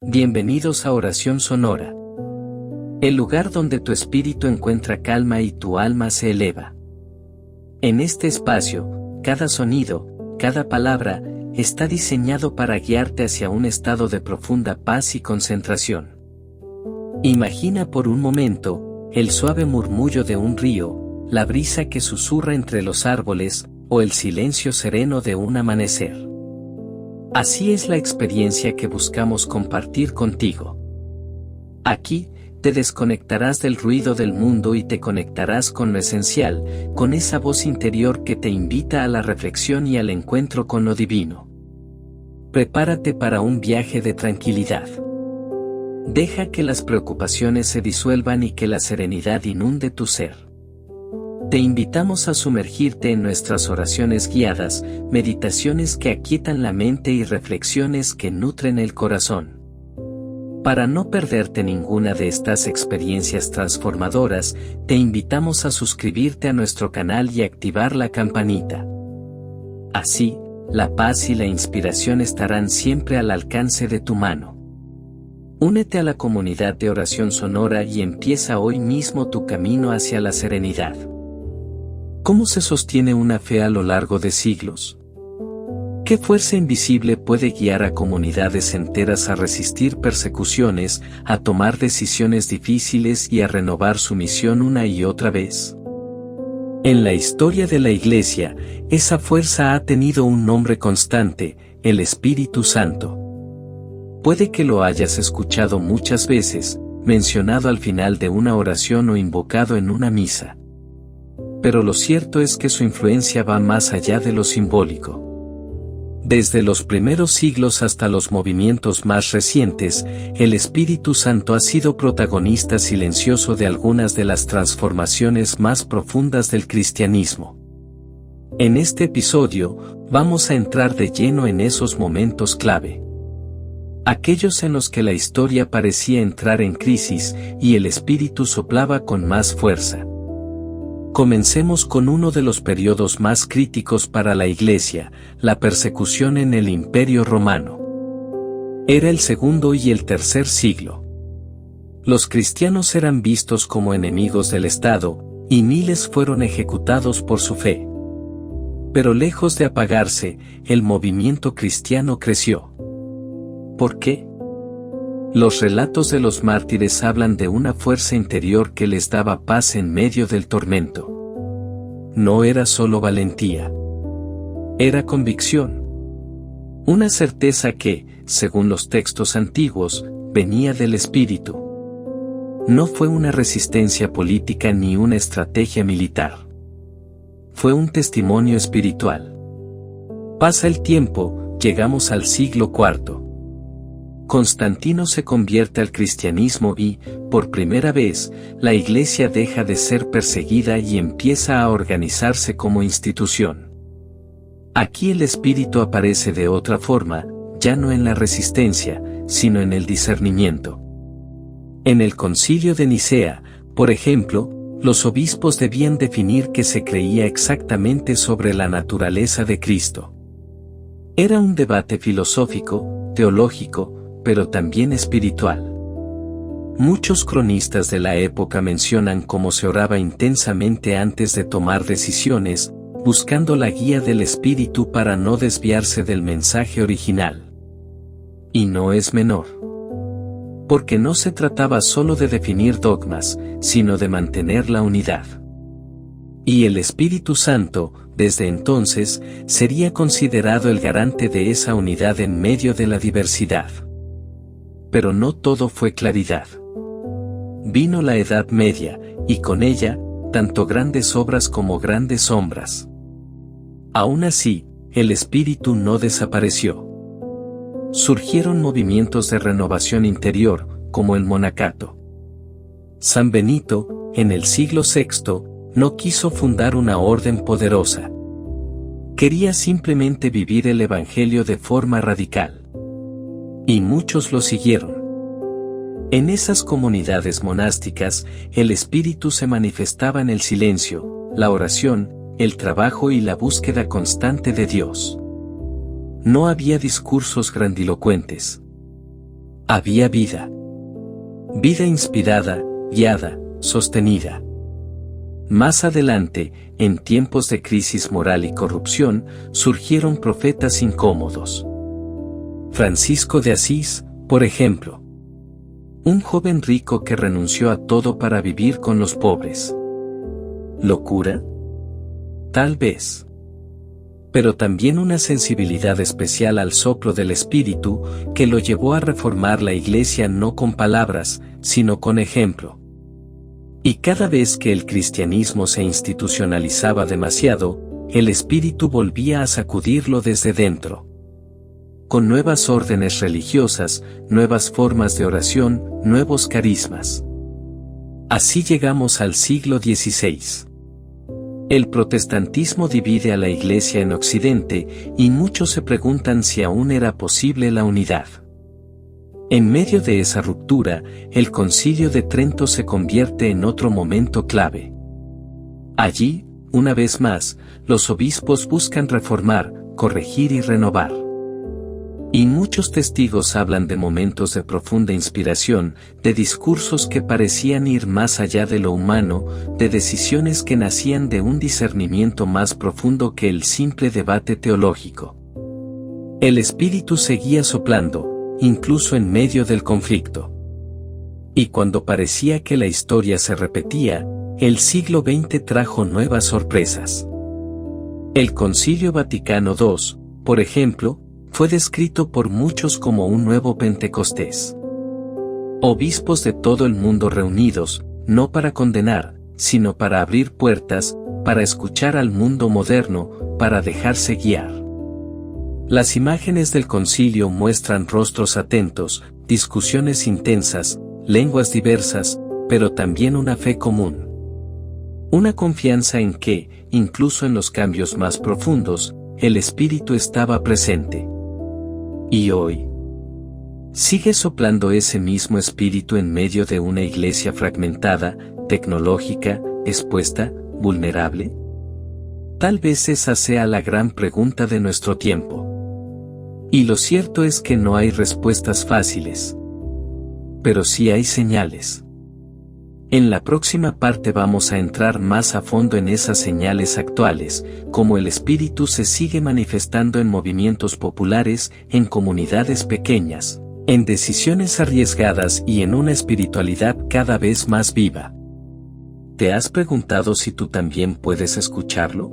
Bienvenidos a Oración Sonora. El lugar donde tu espíritu encuentra calma y tu alma se eleva. En este espacio, cada sonido, cada palabra, está diseñado para guiarte hacia un estado de profunda paz y concentración. Imagina por un momento, el suave murmullo de un río, la brisa que susurra entre los árboles, o el silencio sereno de un amanecer. Así es la experiencia que buscamos compartir contigo. Aquí, te desconectarás del ruido del mundo y te conectarás con lo esencial, con esa voz interior que te invita a la reflexión y al encuentro con lo divino. Prepárate para un viaje de tranquilidad. Deja que las preocupaciones se disuelvan y que la serenidad inunde tu ser. Te invitamos a sumergirte en nuestras oraciones guiadas, meditaciones que aquietan la mente y reflexiones que nutren el corazón. Para no perderte ninguna de estas experiencias transformadoras, te invitamos a suscribirte a nuestro canal y activar la campanita. Así, la paz y la inspiración estarán siempre al alcance de tu mano. Únete a la comunidad de Oración Sonora y empieza hoy mismo tu camino hacia la serenidad. ¿Cómo se sostiene una fe a lo largo de siglos? ¿Qué fuerza invisible puede guiar a comunidades enteras a resistir persecuciones, a tomar decisiones difíciles y a renovar su misión una y otra vez? En la historia de la Iglesia, esa fuerza ha tenido un nombre constante, el Espíritu Santo. Puede que lo hayas escuchado muchas veces, mencionado al final de una oración o invocado en una misa. Pero lo cierto es que su influencia va más allá de lo simbólico. Desde los primeros siglos hasta los movimientos más recientes, el Espíritu Santo ha sido protagonista silencioso de algunas de las transformaciones más profundas del cristianismo. En este episodio, vamos a entrar de lleno en esos momentos clave. Aquellos en los que la historia parecía entrar en crisis y el Espíritu soplaba con más fuerza. Comencemos con uno de los periodos más críticos para la Iglesia, la persecución en el Imperio Romano. Era el segundo y el tercer siglo. Los cristianos eran vistos como enemigos del Estado, y miles fueron ejecutados por su fe. Pero lejos de apagarse, el movimiento cristiano creció. ¿Por qué? Los relatos de los mártires hablan de una fuerza interior que les daba paz en medio del tormento. No era solo valentía. Era convicción. Una certeza que, según los textos antiguos, venía del Espíritu. No fue una resistencia política ni una estrategia militar. Fue un testimonio espiritual. Pasa el tiempo, llegamos al siglo IV. Constantino se convierte al cristianismo y, por primera vez, la Iglesia deja de ser perseguida y empieza a organizarse como institución. Aquí el Espíritu aparece de otra forma, ya no en la resistencia, sino en el discernimiento. En el Concilio de Nicea, por ejemplo, los obispos debían definir qué se creía exactamente sobre la naturaleza de Cristo. Era un debate filosófico, teológico, pero también espiritual. Muchos cronistas de la época mencionan cómo se oraba intensamente antes de tomar decisiones, buscando la guía del Espíritu para no desviarse del mensaje original. Y no es menor. Porque no se trataba solo de definir dogmas, sino de mantener la unidad. Y el Espíritu Santo, desde entonces, sería considerado el garante de esa unidad en medio de la diversidad. Pero no todo fue claridad. Vino la Edad Media, y con ella, tanto grandes obras como grandes sombras. Aún así, el Espíritu no desapareció. Surgieron movimientos de renovación interior, como el monacato. San Benito, en el siglo VI, no quiso fundar una orden poderosa. Quería simplemente vivir el Evangelio de forma radical. Y muchos lo siguieron. En esas comunidades monásticas, el Espíritu se manifestaba en el silencio, la oración, el trabajo y la búsqueda constante de Dios. No había discursos grandilocuentes. Había vida. Vida inspirada, guiada, sostenida. Más adelante, en tiempos de crisis moral y corrupción, surgieron profetas incómodos. Francisco de Asís, por ejemplo. Un joven rico que renunció a todo para vivir con los pobres. ¿Locura? Tal vez. Pero también una sensibilidad especial al soplo del Espíritu que lo llevó a reformar la Iglesia no con palabras, sino con ejemplo. Y cada vez que el cristianismo se institucionalizaba demasiado, el Espíritu volvía a sacudirlo desde dentro. Con nuevas órdenes religiosas, nuevas formas de oración, nuevos carismas. Así llegamos al siglo XVI. El protestantismo divide a la Iglesia en Occidente, y muchos se preguntan si aún era posible la unidad. En medio de esa ruptura, el Concilio de Trento se convierte en otro momento clave. Allí, una vez más, los obispos buscan reformar, corregir y renovar. Y muchos testigos hablan de momentos de profunda inspiración, de discursos que parecían ir más allá de lo humano, de decisiones que nacían de un discernimiento más profundo que el simple debate teológico. El Espíritu seguía soplando, incluso en medio del conflicto. Y cuando parecía que la historia se repetía, el siglo XX trajo nuevas sorpresas. El Concilio Vaticano II, por ejemplo, fue descrito por muchos como un nuevo Pentecostés. Obispos de todo el mundo reunidos, no para condenar, sino para abrir puertas, para escuchar al mundo moderno, para dejarse guiar. Las imágenes del concilio muestran rostros atentos, discusiones intensas, lenguas diversas, pero también una fe común. Una confianza en que, incluso en los cambios más profundos, el Espíritu estaba presente. ¿Y hoy? ¿Sigue soplando ese mismo Espíritu en medio de una iglesia fragmentada, tecnológica, expuesta, vulnerable? Tal vez esa sea la gran pregunta de nuestro tiempo. Y lo cierto es que no hay respuestas fáciles. Pero sí hay señales. En la próxima parte vamos a entrar más a fondo en esas señales actuales, cómo el Espíritu se sigue manifestando en movimientos populares, en comunidades pequeñas, en decisiones arriesgadas y en una espiritualidad cada vez más viva. ¿Te has preguntado si tú también puedes escucharlo?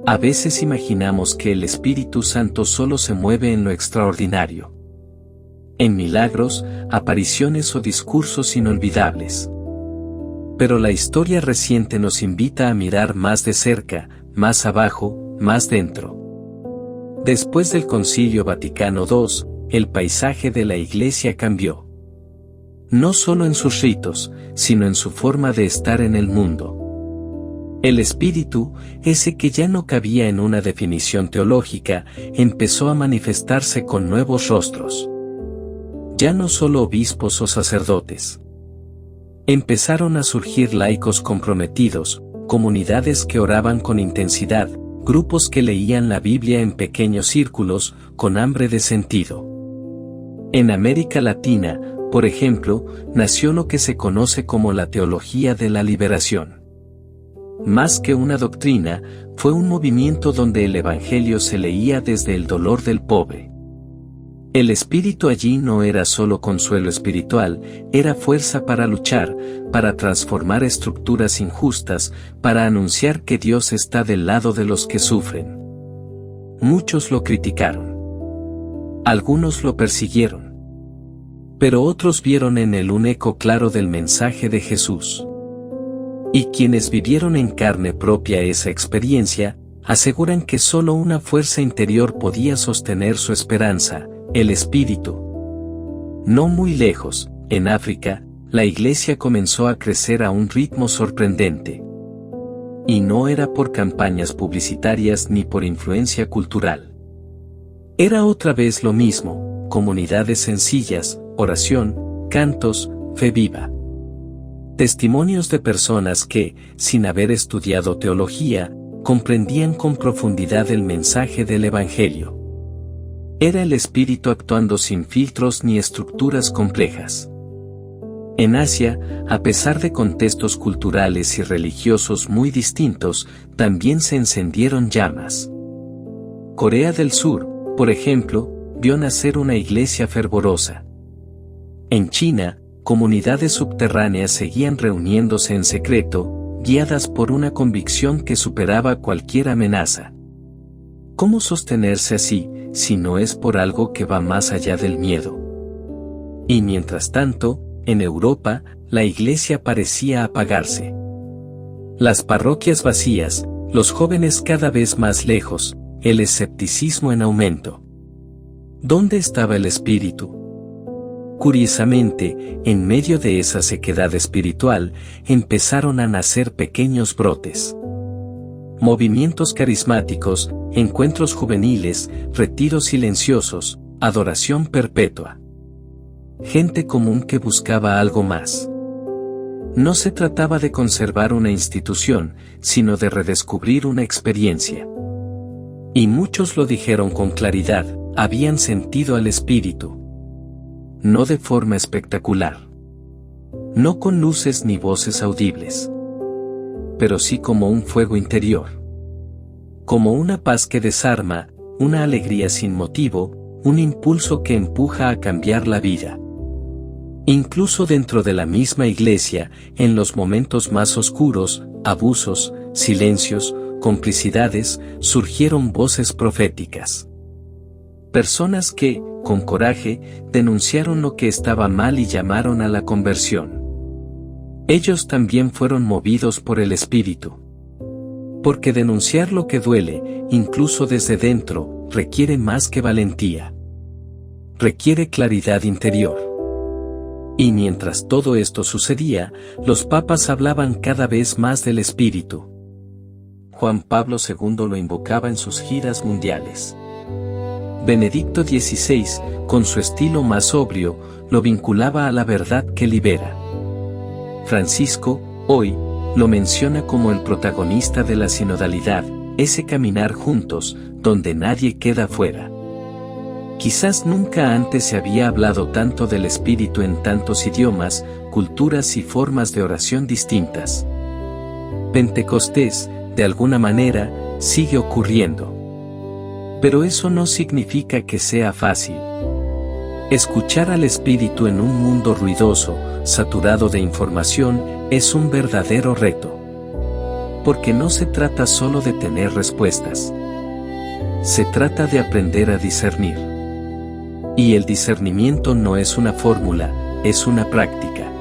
A veces imaginamos que el Espíritu Santo solo se mueve en lo extraordinario. En milagros, apariciones o discursos inolvidables. Pero la historia reciente nos invita a mirar más de cerca, más abajo, más dentro. Después del Concilio Vaticano II, el paisaje de la Iglesia cambió. No solo en sus ritos, sino en su forma de estar en el mundo. El Espíritu, ese que ya no cabía en una definición teológica, empezó a manifestarse con nuevos rostros. Ya no solo obispos o sacerdotes. Empezaron a surgir laicos comprometidos, comunidades que oraban con intensidad, grupos que leían la Biblia en pequeños círculos, con hambre de sentido. En América Latina, por ejemplo, nació lo que se conoce como la teología de la liberación. Más que una doctrina, fue un movimiento donde el Evangelio se leía desde el dolor del pobre. El Espíritu allí no era solo consuelo espiritual, era fuerza para luchar, para transformar estructuras injustas, para anunciar que Dios está del lado de los que sufren. Muchos lo criticaron. Algunos lo persiguieron. Pero otros vieron en él un eco claro del mensaje de Jesús. Y quienes vivieron en carne propia esa experiencia, aseguran que solo una fuerza interior podía sostener su esperanza, el Espíritu. No muy lejos, en África, la Iglesia comenzó a crecer a un ritmo sorprendente. Y no era por campañas publicitarias ni por influencia cultural. Era otra vez lo mismo, comunidades sencillas, oración, cantos, fe viva. Testimonios de personas que, sin haber estudiado teología, comprendían con profundidad el mensaje del Evangelio. Era el espíritu actuando sin filtros ni estructuras complejas. En Asia, a pesar de contextos culturales y religiosos muy distintos, también se encendieron llamas. Corea del Sur, por ejemplo, vio nacer una iglesia fervorosa. En China, comunidades subterráneas seguían reuniéndose en secreto, guiadas por una convicción que superaba cualquier amenaza. ¿Cómo sostenerse así, si no es por algo que va más allá del miedo? Y mientras tanto, en Europa, la iglesia parecía apagarse. Las parroquias vacías, los jóvenes cada vez más lejos, el escepticismo en aumento. ¿Dónde estaba el espíritu? Curiosamente, en medio de esa sequedad espiritual, empezaron a nacer pequeños brotes. Movimientos carismáticos, encuentros juveniles, retiros silenciosos, adoración perpetua. Gente común que buscaba algo más. No se trataba de conservar una institución, sino de redescubrir una experiencia. Y muchos lo dijeron con claridad, habían sentido al espíritu. No de forma espectacular. No con luces ni voces audibles. Pero sí como un fuego interior. Como una paz que desarma, una alegría sin motivo, un impulso que empuja a cambiar la vida. Incluso dentro de la misma iglesia, en los momentos más oscuros, abusos, silencios, complicidades, surgieron voces proféticas. Personas que, con coraje, denunciaron lo que estaba mal y llamaron a la conversión. Ellos también fueron movidos por el Espíritu. Porque denunciar lo que duele, incluso desde dentro, requiere más que valentía. Requiere claridad interior. Y mientras todo esto sucedía, los papas hablaban cada vez más del Espíritu. Juan Pablo II lo invocaba en sus giras mundiales. Benedicto XVI, con su estilo más sobrio, lo vinculaba a la verdad que libera. Francisco, hoy, lo menciona como el protagonista de la sinodalidad, ese caminar juntos, donde nadie queda fuera. Quizás nunca antes se había hablado tanto del espíritu en tantos idiomas, culturas y formas de oración distintas. Pentecostés, de alguna manera, sigue ocurriendo. Pero eso no significa que sea fácil. Escuchar al espíritu en un mundo ruidoso, saturado de información, es un verdadero reto. Porque no se trata solo de tener respuestas. Se trata de aprender a discernir. Y el discernimiento no es una fórmula, es una práctica.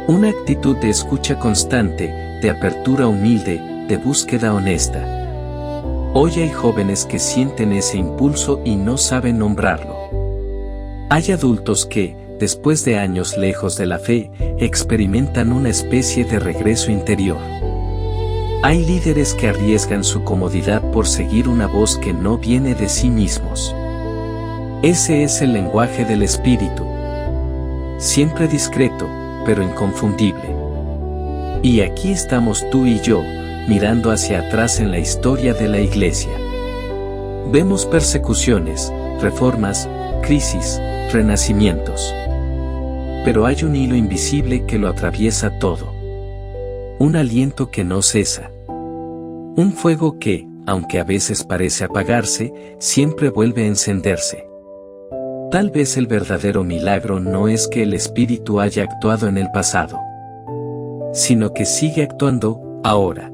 Una actitud de escucha constante, de apertura humilde, de búsqueda honesta. Hoy hay jóvenes que sienten ese impulso y no saben nombrarlo. Hay adultos que, después de años lejos de la fe, experimentan una especie de regreso interior. Hay líderes que arriesgan su comodidad por seguir una voz que no viene de sí mismos. Ese es el lenguaje del espíritu. Siempre discreto, pero inconfundible. Y aquí estamos tú y yo, mirando hacia atrás en la historia de la Iglesia. Vemos persecuciones, reformas, crisis, renacimientos. Pero hay un hilo invisible que lo atraviesa todo. Un aliento que no cesa. Un fuego que, aunque a veces parece apagarse, siempre vuelve a encenderse. Tal vez el verdadero milagro no es que el Espíritu haya actuado en el pasado, sino que sigue actuando, ahora.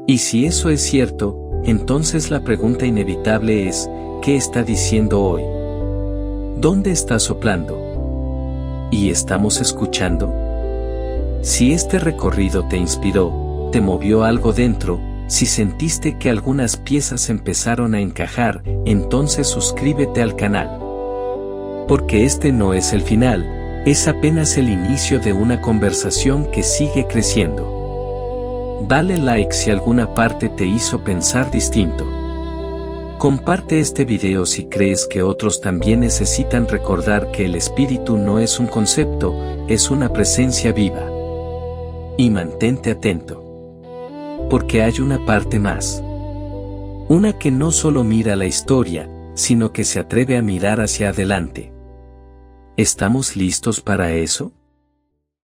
Y si eso es cierto, entonces la pregunta inevitable es, ¿qué está diciendo hoy? ¿Dónde está soplando? ¿Y estamos escuchando? Si este recorrido te inspiró, te movió algo dentro, si sentiste que algunas piezas empezaron a encajar, entonces suscríbete al canal. Porque este no es el final, es apenas el inicio de una conversación que sigue creciendo. Dale like si alguna parte te hizo pensar distinto. Comparte este video si crees que otros también necesitan recordar que el espíritu no es un concepto, es una presencia viva. Y mantente atento. Porque hay una parte más. Una que no solo mira la historia, sino que se atreve a mirar hacia adelante. ¿Estamos listos para eso?